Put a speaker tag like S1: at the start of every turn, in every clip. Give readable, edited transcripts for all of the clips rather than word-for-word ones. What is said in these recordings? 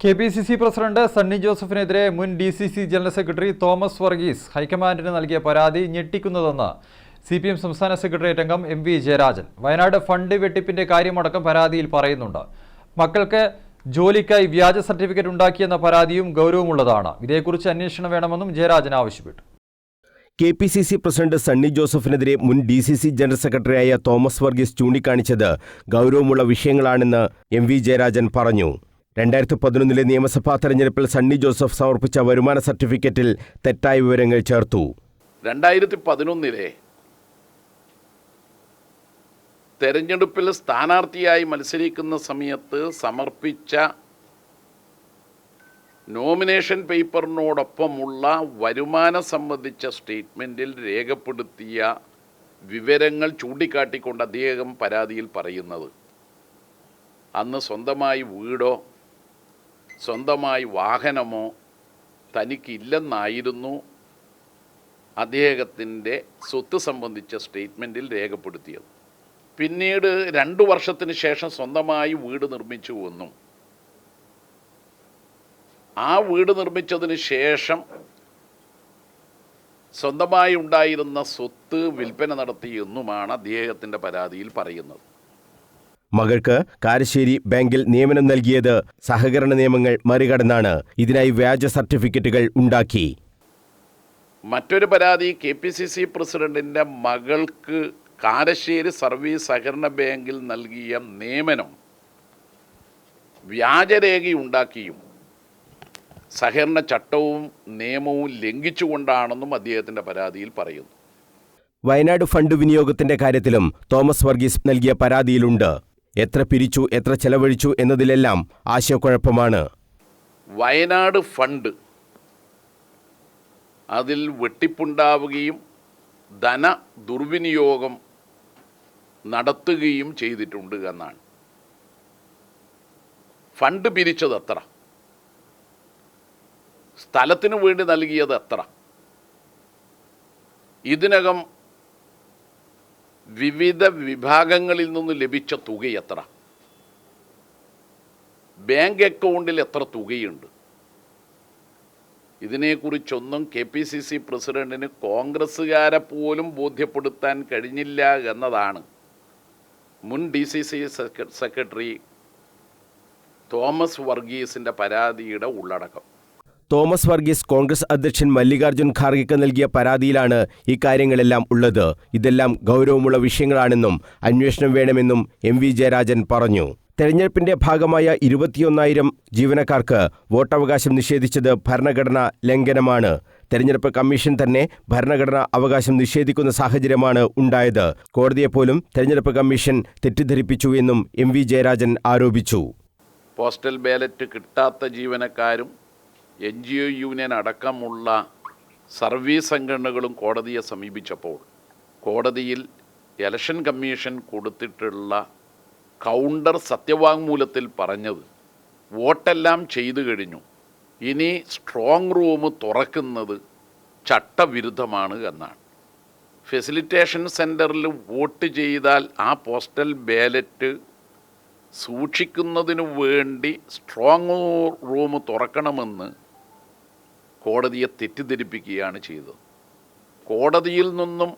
S1: KPCC president Sunny ജോസഫിനെതിരെ മുൻ DCC general secretary Thomas Varghese ഹൈക്കമാൻഡിന് നൽകിയ പരാതി ഞെട്ടിക്കുന്നതെന്ന് CPM സംസ്ഥാന സെക്രട്ടേറിയറ്റ് അംഗം MV ജയരാജൻ. വയനാട് ഫണ്ട് വെട്ടിപ്പിന്റെ കാര്യമടക്കം പരാതിയിൽ പറയുന്നുണ്ട്. മക്കൾക്ക് ജോലിക്കായി വ്യാജ സർട്ടിഫിക്കറ്റ് ഉണ്ടാക്കിയെന്ന പരാതിയും ഗൗരവമുള്ളതാണ്. ഇതേക്കുറിച്ച് അന്വേഷണം വേണമെന്നും ജയരാജൻ ആവശ്യപ്പെട്ടു.
S2: കെ.പി.സി.സി പ്രസിഡന്റ് സണ്ണി ജോസഫിനെതിരെ മുൻ ഡി.സി.സി ജനറൽ സെക്രട്ടറിയായ തോമസ് വർഗീസ് ചൂണ്ടിക്കാണിച്ചത് ഗൗരവമുള്ള വിഷയങ്ങളാണെന്ന് MV ജയരാജൻ പറഞ്ഞു. 2011 നിയമസഭാ തെരഞ്ഞെടുപ്പിൽ സണ്ണി ജോസഫ് സമർപ്പിച്ച വരുമാന സർട്ടിഫിക്കറ്റിൽ തെറ്റായ വിവരങ്ങൾ ചേർത്തു.
S3: 2011 തെരഞ്ഞെടുപ്പിൽ സ്ഥാനാർത്ഥിയായി മത്സരിക്കുന്ന സമയത്ത് സമർപ്പിച്ച നോമിനേഷൻ പേപ്പറിനോടൊപ്പമുള്ള വരുമാനം സംബന്ധിച്ച സ്റ്റേറ്റ്മെൻറ്റിൽ രേഖപ്പെടുത്തിയ വിവരങ്ങൾ ചൂണ്ടിക്കാട്ടിക്കൊണ്ട് അദ്ദേഹം പരാതിയിൽ പറയുന്നത്, അന്ന് സ്വന്തമായി വീടോ സ്വന്തമായി വാഹനമോ തനിക്കില്ലെന്നായിരുന്നു അദ്ദേഹത്തിൻ്റെ സ്വത്ത് സംബന്ധിച്ച സ്റ്റേറ്റ്മെൻറ്റിൽ രേഖപ്പെടുത്തിയത്. പിന്നീട് 2 വർഷത്തിന് ശേഷം സ്വന്തമായി വീട് നിർമ്മിച്ചു എന്നും ആ വീട് നിർമ്മിച്ചതിന് ശേഷം സ്വന്തമായി ഉണ്ടായിരുന്ന സ്വത്ത് വിൽപ്പന നടത്തിയെന്നുമാണ് അദ്ദേഹത്തിൻ്റെ പരാതിയിൽ പറയുന്നത്.
S2: മകൾക്ക് കാരശ്ശേരി ബാങ്കിൽ നിയമനം നൽകിയത് സഹകരണ നിയമങ്ങൾ മറികടന്നാണ്. ഇതിനായി വ്യാജ സർട്ടിഫിക്കറ്റുകൾ ഉണ്ടാക്കി.
S3: മറ്റൊരു പരാതി, കെ.പി.സി.സി പ്രസിഡന്റിൻ്റെ മകൾക്ക് കാരശ്ശേരി സർവീസ് സഹകരണ ബാങ്കിൽ നൽകിയ നിയമനം വ്യാജരേഖയുണ്ടാക്കിയും സഹകരണ ചട്ടവും നിയമവും ലംഘിച്ചുകൊണ്ടാണെന്നും അദ്ദേഹത്തിൻ്റെ പരാതിയിൽ പറയുന്നു.
S2: വയനാട് ഫണ്ട് വിനിയോഗത്തിന്റെ കാര്യത്തിലും തോമസ് വർഗീസ് നൽകിയ പരാതിയിലുണ്ട്. എത്ര പിരിച്ചു, എത്ര ചെലവഴിച്ചു എന്നതിലെല്ലാം ആശയക്കുഴപ്പമാണ്.
S3: വയനാട് ഫണ്ട് അതിൽ വെട്ടിപ്പുണ്ടാവുകയും ധന ദുർവിനിയോഗം നടത്തുകയും ചെയ്തിട്ടുണ്ട് എന്നാണ്. ഫണ്ട് പിരിച്ചത് എത്ര, സ്ഥലത്തിനു വേണ്ടി നൽകിയത് എത്ര, ഇതിനകം വിവിധ വിഭാഗങ്ങളിൽ നിന്ന് ലഭിച്ച തുക എത്ര, ബാങ്ക് അക്കൗണ്ടിൽ എത്ര തുകയുണ്ട്, ഇതിനെക്കുറിച്ചൊന്നും കെ.പി.സി.സി പ്രസിഡന്റിന് കോൺഗ്രസ്സുകാരെ പോലും ബോധ്യപ്പെടുത്താൻ കഴിഞ്ഞില്ല എന്നതാണ് മുൻ ഡി.സി.സി സെക്രട്ടറി തോമസ് വർഗീസിൻ്റെ പരാതിയുടെ ഉള്ളടക്കം.
S2: തോമസ് വർഗീസ് കോൺഗ്രസ് അധ്യക്ഷൻ മല്ലികാർജ്ജുൻ ഖാർഗെക്ക് നൽകിയ പരാതിയിലാണ് ഈ കാര്യങ്ങളെല്ലാം ഉള്ളത്. ഇതെല്ലാം ഗൗരവമുള്ള വിഷയങ്ങളാണെന്നും അന്വേഷണം വേണമെന്നും MV ജയരാജൻ പറഞ്ഞു. തെരഞ്ഞെടുപ്പിന്റെ ഭാഗമായ 21,000 ജീവനക്കാർക്ക് വോട്ടവകാശം നിഷേധിച്ചത് ഭരണഘടനാ ലംഘനമാണ്. തെരഞ്ഞെടുപ്പ് കമ്മീഷൻ തന്നെ ഭരണഘടനാ അവകാശം നിഷേധിക്കുന്ന സാഹചര്യമാണ് ഉണ്ടായത്. കോടതിയെപ്പോലും തെരഞ്ഞെടുപ്പ് കമ്മീഷൻ തെറ്റിദ്ധരിപ്പിച്ചു എന്നും MV ജയരാജൻ ആരോപിച്ചു.
S3: പോസ്റ്റൽ ബാലറ്റ് കിട്ടാത്ത ജീവനക്കാരും NGO യൂണിയൻ അടക്കമുള്ള സർവീസ് സംഘടനകളും കോടതിയെ സമീപിച്ചപ്പോൾ കോടതിയിൽ ഇലക്ഷൻ കമ്മീഷൻ കൊടുത്തിട്ടുള്ള കൗണ്ടർ സത്യവാങ്മൂലത്തിൽ പറഞ്ഞത് വോട്ടെല്ലാം ചെയ്തു കഴിഞ്ഞു, ഇനി സ്ട്രോങ് റൂം തുറക്കുന്നത് ചട്ടവിരുദ്ധമാണ് എന്നാണ്. ഫെസിലിറ്റേഷൻ സെൻറ്ററിൽ വോട്ട് ചെയ്താൽ ആ പോസ്റ്റൽ ബാലറ്റ് സൂക്ഷിക്കുന്നതിനു വേണ്ടി സ്ട്രോങ് റൂം തുറക്കണമെന്ന് കോടതിയെ തെറ്റിദ്ധരിപ്പിക്കുകയാണ് ചെയ്തത്. കോടതിയിൽ നിന്നും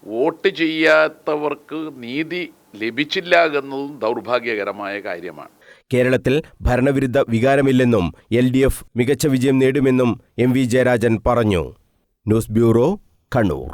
S3: വോട്ട് ചെയ്യാത്തവർക്ക് നീതി ലഭിച്ചില്ല എന്നതും ദൗർഭാഗ്യകരമായ കാര്യമാണ്.
S2: കേരളത്തിൽ ഭരണവിരുദ്ധ വികാരമില്ലെന്നും LDF മികച്ച വിജയം നേടുമെന്നും MV ജയരാജൻ പറഞ്ഞു. News bureau, Kannur.